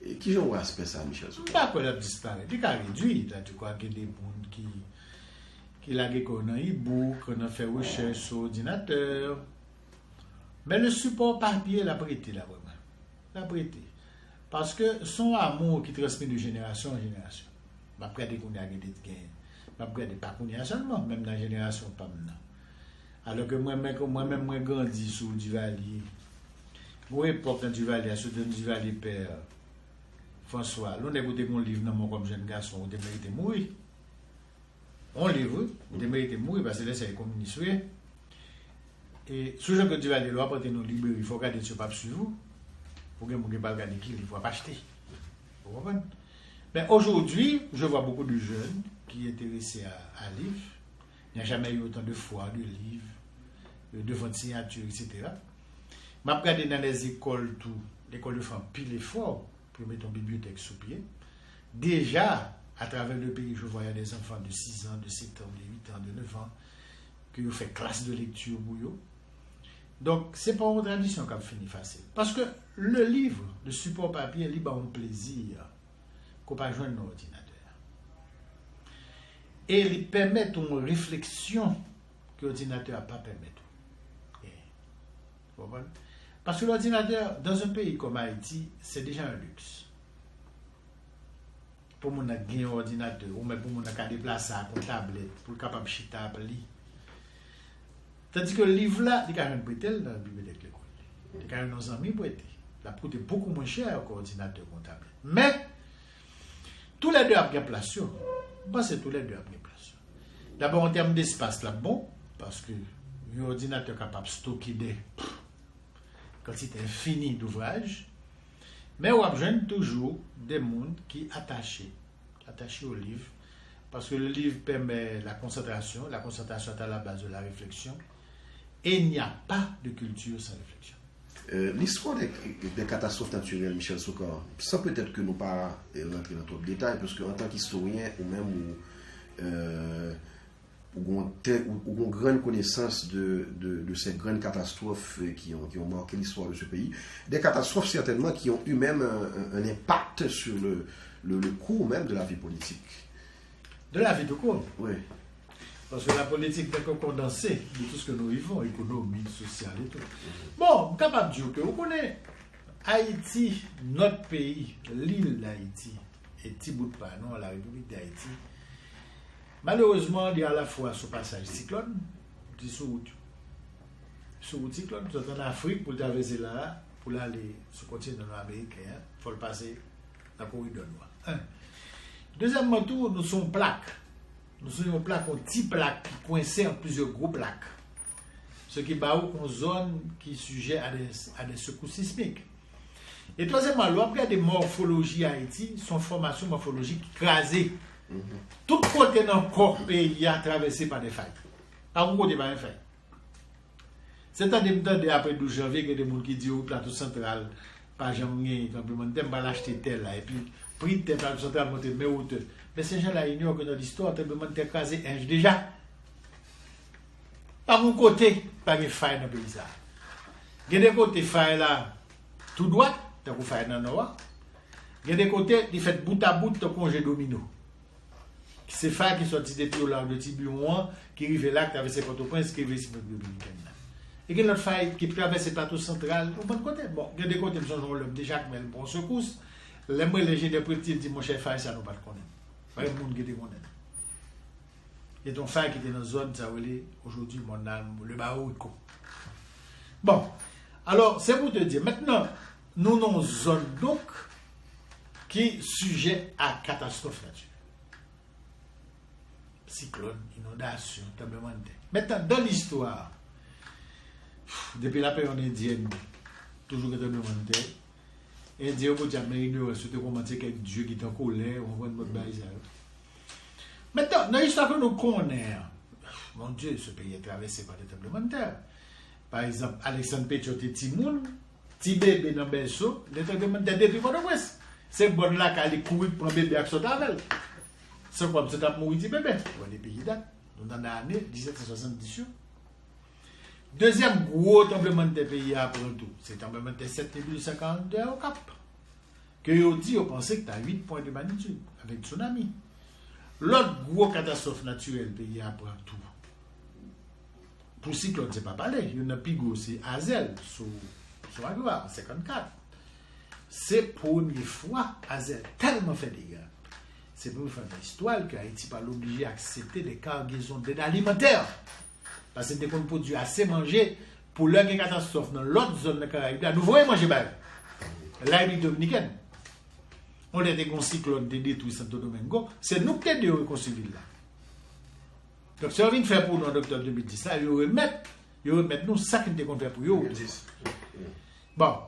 Et qui j'en aspect ça, Michel Souka? Pas que la disparaît. Il a réduit. Là, tu crois qu'il y a des gens qui l'a qu'on a e-book, qu'on a fait recherche sur ordinateur. Mais le support papier l'a prêté là, vraiment. L'a prêté. Parce que son amour qui transmet de génération en génération. Je vais regarder qu'on a des gains. Je vais regarder pas qu'on y a seulement, même dans la génération pas maintenant. Alors que moi-même, moi grandi sous Duvalier. Moi, époque dans Duvalier, sous Duvalier père François, l'on a écouté mon livre dans mon comme jeune garçon, on mérité mourir. On livre, on mérité mourir parce que là, c'est communiste. Et sous que Duvalier, l'on apporte nos livres, il faut regarder ce pape sur vous. Pour que vous ne pas regarder qui, il faut pas acheter. Vous comprenez? Mais aujourd'hui, je vois beaucoup de jeunes qui sont intéressés à livres. Il n'y a jamais eu autant de foires, de livres, de ventes de signatures, etc. Je regarde dans les écoles, tout, l'école de femmes pile effort pour mettre une bibliothèque sous pied. Déjà, à travers le pays, je voyais des enfants de 6 ans, de 7 ans, de 8 ans, de 9 ans, qui ont fait classe de lecture pour eux. Donc, ce n'est pas une tradition qui a fini facile. Parce que le livre, le support papier, il a un plaisir qu'on ne peut pas joindre dans l'ordinateur. Et il permet une réflexion que l'ordinateur n'a pas permis. Vous comprenez? Parce que l'ordinateur, dans un pays comme Haïti, c'est déjà un luxe. Pour mon gagner un ordinateur, ou même pour mon déplacer pour une tablette, pour être capable de chita, pour lire. Tandis que le livre là, il y a un prêté dans la bibliothèque de l'école. Il y a nos amis prêté. Il a coûté beaucoup moins cher qu'un ordinateur comptable. Mais, tous les deux ont bien place. C'est tous les deux ont bien place. D'abord, en termes d'espace, là, bon, parce que l'ordinateur est capable de stocker des quantités infinies d'ouvrages. Mais on a toujours des mondes qui sont attachés au livre. Parce que le livre permet la concentration est à la base de la réflexion. Et il n'y a pas de culture sans réflexion. L'histoire des catastrophes naturelles, Michel Souka, ça peut-être que nous ne pas rentrer dans trop de détails, parce qu'en tant qu'historien, ou même ou une grande connaissance de ces grandes catastrophes qui ont marqué l'histoire de ce pays, des catastrophes certainement qui ont eu même un impact sur le cours même de la vie politique. De la vie de cours? Oui. Parce que la politique n'est que condensée de tout ce que nous vivons, économie, sociale et tout. Bon, je suis capable de dire que vous connaissez Haïti, notre pays, l'île d'Haïti, et petit bout de panon, la République d'Haïti. Malheureusement, il y a à la fois ce passage cyclone, qui est sur route. Sur route cyclone, tu es en Afrique pour traverser là, pour aller sur le continent américain, il faut le passer dans le corridor noir. Deuxièmement, nous sommes plaques. Nous sommes une plaque, une petite plaque qui coincée en plusieurs gros plaques. Ce qui bat une zone qui est sujet à des secousses sismiques. Et troisièmement, l'objet de morphologie Haïti, son formation morphologique crasée. Tout côté dans le corps pays a traversé par des failles. Par un côté, par des failles. C'est-à-dire, après 12 janvier, il y a des gens qui disent au plateau central, pas jamais, complètement, t'aimes pas l'acheter tel là, et puis, prix de plateau central monter mais hauteur. Mais ces gens-là ignorent que dans l'histoire, simplement, t'es écrasé déjà. Par un côté, par des failles dans le pays. Il y a des côtés failles là, tout droit, t'as une faille dans le nord. Il y a des côtés, qui fait bout à bout de congé domino. C'est failles qui sont depuis au large de Tiburon, qui arrivent là, qui traversent Port-au-Prince, qui arrivent ici dans le Dominicain. Et il y a une autre faille qui traverse le plateau central, au bon côté. Bon, il y a des côtés qui sont l'homme déjà, mais le bon secousse. Les moins légers des petits disent, mon cher faille, ça nous pas le connaître. Pas le monde qui te connaît. Il y a une faille qui était dans la zone, ça veut aujourd'hui, le Baoïko. Bon, alors, c'est pour te dire, maintenant, nous avons une zone donc qui est sujet à catastrophe naturelle. Cyclone, inondation, tremblement de terre. Maintenant, dans l'histoire, depuis la période indienne, toujours que tremblement de terre, Indien, vous dites, mais il surtout comment c'est qu'un Dieu qui est en colère, on voit une bonne base. Maintenant, dans l'histoire que nous connaissons, mon Dieu, ce pays est traversé par des tremblements de terre. Par exemple, Alexandre Pétiot et Timoun, Tibébé dans le berceau, les tremblements de terre depuis Port-au-Prince. C'est bon là qu'elle courir pour un bébé avec son tavel. C'est comme c'est à mourir bébé. Dans les pays datent. Nous dans l'année 1770. Deuxième gros tremblement de terre pays après tout, c'est le tremblement de terre 7842 au Cap. que vous dit, vous pensez que tu as 8 points de magnitude avec tsunami. L'autre gros catastrophe naturelle, le pays apprend tout. Pour cyclone, c'est pas parler. Il y en a plus gros, c'est Hazel, sur Agua, 54. C'est pour une fois, Hazel tellement fait des dégâts. C'est pour une fois dans l'histoire que Haïti pas obligé d'accepter des cargaisons d'aide alimentaire. Parce que dès qu'on produit assez manger, pour leur catastrophe dans l'autre zone de Caraïbes, nous voyons manger bas. La République dominicaine. On a des cyclones de détruire Santo Domingo, c'est nous qui devons reconstruire là. Donc, si on vient de faire pour nous en octobre 2010, là, ils remettent nous ça qu'ils ont fait pour eux. Bon,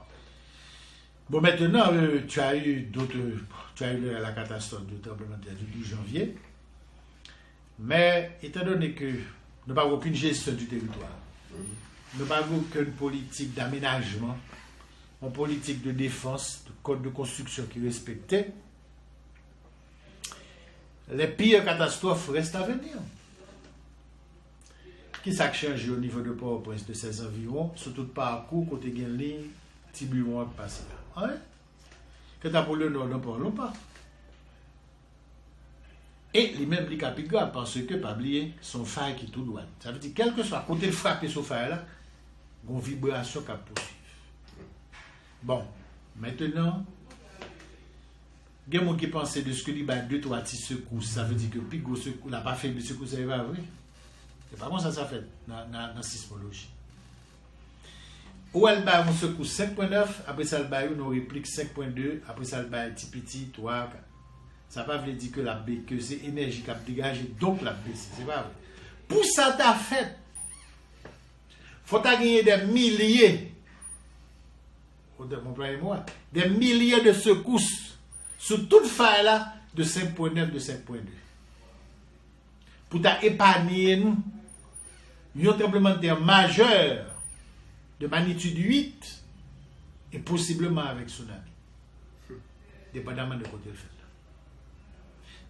maintenant, tu as eu la catastrophe du tremblement de terre du 12 janvier, mais étant donné que nous n'avons aucune gestion du territoire, nous n'avons aucune politique d'aménagement, une politique de défense, de code de construction qui est respecté, les pires catastrophes restent à venir. Qui s'est changé au niveau de Port-au-Prince de ces environs, sur tout parcours, côté Genli, Tiburon, passé là. Hein? Que t'as pour le nord, n'en parlons pas. Et les mêmes les capigales, parce que, pas oublier, son faille qui est tout droit. Ça veut dire, quel que soit côté de frapper sur faille là, il y a une vibration qui poursuit. Bon, maintenant, il y a des gens qui pensent de ce que il y a 2-3 petits secousses. Ça veut dire que plus gros secousse, n'a pas fait de secousse, c'est pas vrai. C'est pas comme ça fait dans la sismologie. Ou elle bat une secousse 5.9, après ça elle bat une réplique 5.2, après ça elle bat un petit 3, 4. Ça ne veut pas dire que c'est énergie qui a dégagé, donc la baisse. C'est pas vrai. Pour ça t'as fait, faut gagner des milliers. Des milliers de secousses sur toute faille là de 5.9, de 5.2. Pour t'épargner nous, un tremblement de terre majeur de magnitude 8 et possiblement avec tsunami. Dépendamment de côté le fait.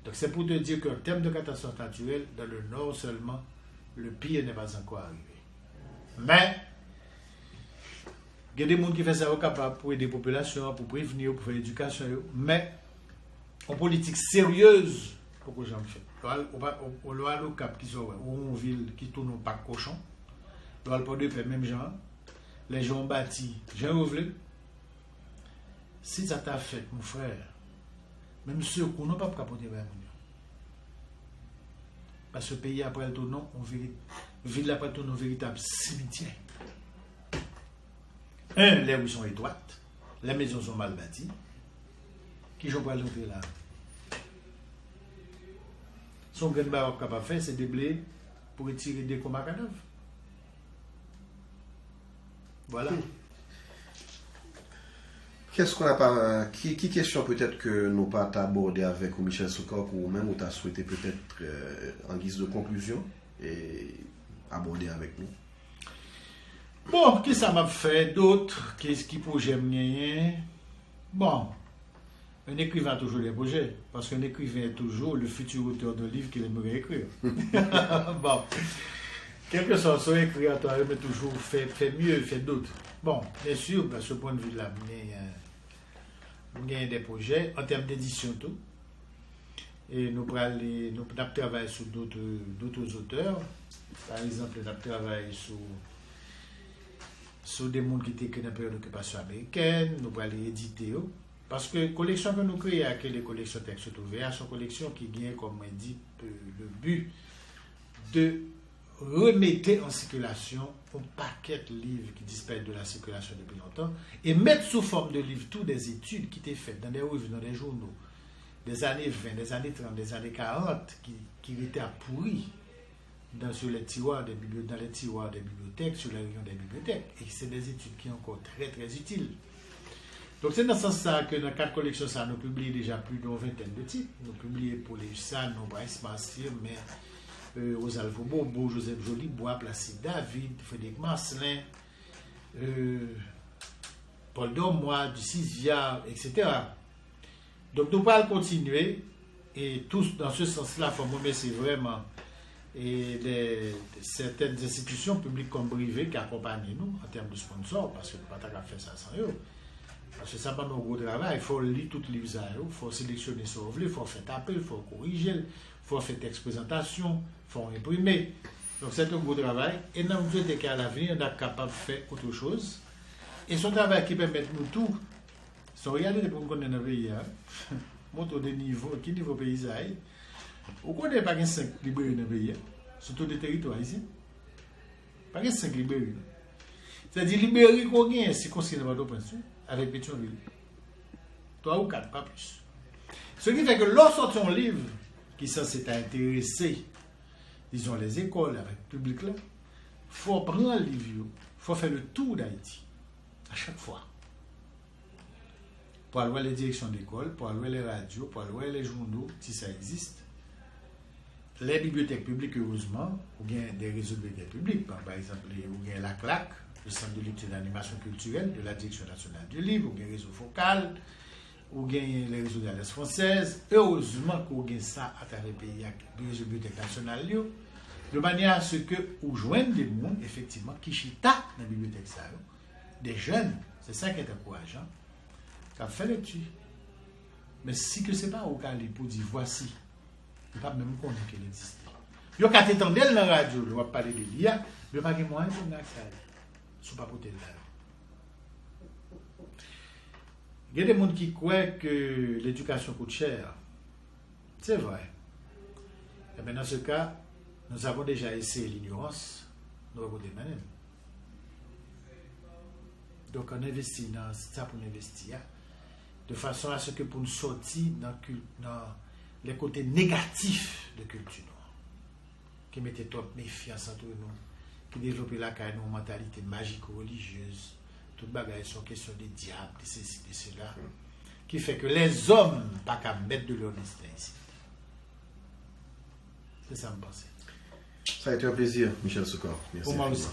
Donc c'est pour te dire qu'en termes de catastrophe naturelle, dans le nord seulement, le pire n'est pas encore arrivé. Mais il y a des gens qui font ça capable pour aider les populations, pour prévenir, pour faire l'éducation, mais en politique sérieuse, pour que j'en fais. On a le cap qui sont une ville qui tourne pas cochon. On a le de même gens. Les gens ont bâti. J'ai oublié. Si ça t'a fait, mon frère, même ceux qu'on n'a pas capoté vers nous. Parce que le pays après le tournant, ville après le tournant, véritable cimetière. Les rues sont étroites, les maisons sont mal bâties. Qui j'en parle là? Son grand baroque capable de faire, c'est des blés pour retirer des combats cadavres. Voilà. Qu'est-ce qu'on n'a pas. Qui question peut-être que nous pas abordé avec Michel Soucar ou même où tu as souhaité peut-être en guise de conclusion et aborder avec nous? Bon, qui ça m'a fait d'autres? Qu'est-ce qui pour j'aime rien? Bon. Un écrivain a toujours des projets, parce qu'un écrivain est toujours le futur auteur de livre qu'il aimerait écrire. Bon, quel que soit son écrivain, il toujours fait mieux, fait d'autres. Bon, bien sûr, à ce point de vue-là, il y a des projets en termes d'édition tout. Et nous avons travaillé sur d'autres auteurs. Par exemple, nous avons travaillé sur des mondes qui étaient écrits dans la période d'occupation américaine. Nous allons éditer. Parce que les collections que nous créons, les collections textes ouverts, sont collections qui gagnent, comme on dit, le but de remettre en circulation un paquet de livres qui disparaissent de la circulation depuis longtemps et mettre sous forme de livres toutes des études qui étaient faites dans des revues, dans des journaux, des années 20, des années 30, des années 40, qui étaient pourris sur les tiroirs des bibliothèques, sur les rayons des bibliothèques. Et c'est des études qui sont encore très très utiles. Donc c'est dans ce sens que dans 4 collections, ça nous publie déjà plus d'une vingtaine de titres. Nous publions pour les Jussan, Bryce Massir, mais Rosalvo Bobo, Joseph Joly, Bois, Placide David, Frédéric Marcelin, Paul Dormois, Ducis Viard, etc. Donc nous allons continuer et tous dans ce sens-là, il faut remercier vraiment certaines institutions publiques comme privées qui accompagnent nous en termes de sponsors, parce que nous ne pouvons pas faire ça sans eux. Parce que ça pas un gros travail. Il faut lire tout le livre, il faut sélectionner ce qu'on veut, il faut faire taper, il faut corriger, il faut faire texte présentation, il faut imprimer. Donc c'est un gros travail. Et nous souhaitons qu'à l'avenir, on est capable de faire autre chose. Et ce travail qui permet nous tout, si on regarde pour nous connaître dans le pays, montre des niveaux, qui niveau paysage, on ne connaît pas 5 librairies dans le pays, surtout des territoires ici. Pas 5 librairies. C'est-à-dire librairie qu'on gagne, c'est considéré dans Port-au-Prince, avec Pétionville. 3 ou 4, pas plus. Ce qui fait que lorsqu'on sort un livre qui est censé t'intéresser, disons les écoles, avec le public là, il faut prendre le livre, il faut faire le tour d'Haïti, à chaque fois. Pour aller voir les directions d'école, pour aller voir les radios, pour aller voir les journaux, si ça existe. Les bibliothèques publiques, heureusement, ou bien des réseaux de bibliothèques publiques, par exemple, ou bien la CLAC, le Centre de lecture d'animation culturelle de la Direction nationale du livre, ou bien réseau focal, ou bien les réseaux d'alliance française. Heureusement qu'on gagne ça à travers le pays, avec les réseaux de bibliothèques nationales, de manière à ce que, ou joignent des mondes, effectivement, qui chita dans la bibliothèque, des jeunes, c'est ça qui est encourageant, qui ont fait l'étude. Mais si que ce n'est pas au cas pour dire voici, il ne pas même connaître qu'elle existe. Il y a quand dans la radio, on va parler de l'IA, il n'y a pas de moyen pour nous accéder. Ce n'est pas pour là. Il y a des gens qui croient que l'éducation coûte cher. C'est vrai. Et bien dans ce cas, nous avons déjà essayé l'ignorance, nous avons des manières. Donc on investit dans ça pour investir, de façon à ce que pour nous sortir dans les côtés négatifs de culture noire, qui mettaient trop méfiance entre nous, qui développaient la carrière, une mentalité magico-religieuse, toutes bagailles sont question des diables, de ceci, de cela, qui fait que les hommes ne pas qu'à mettre de leur destin ici. C'est ça, me pense. Ça a été un plaisir, Michel Soukar. Merci. Pour moi aussi.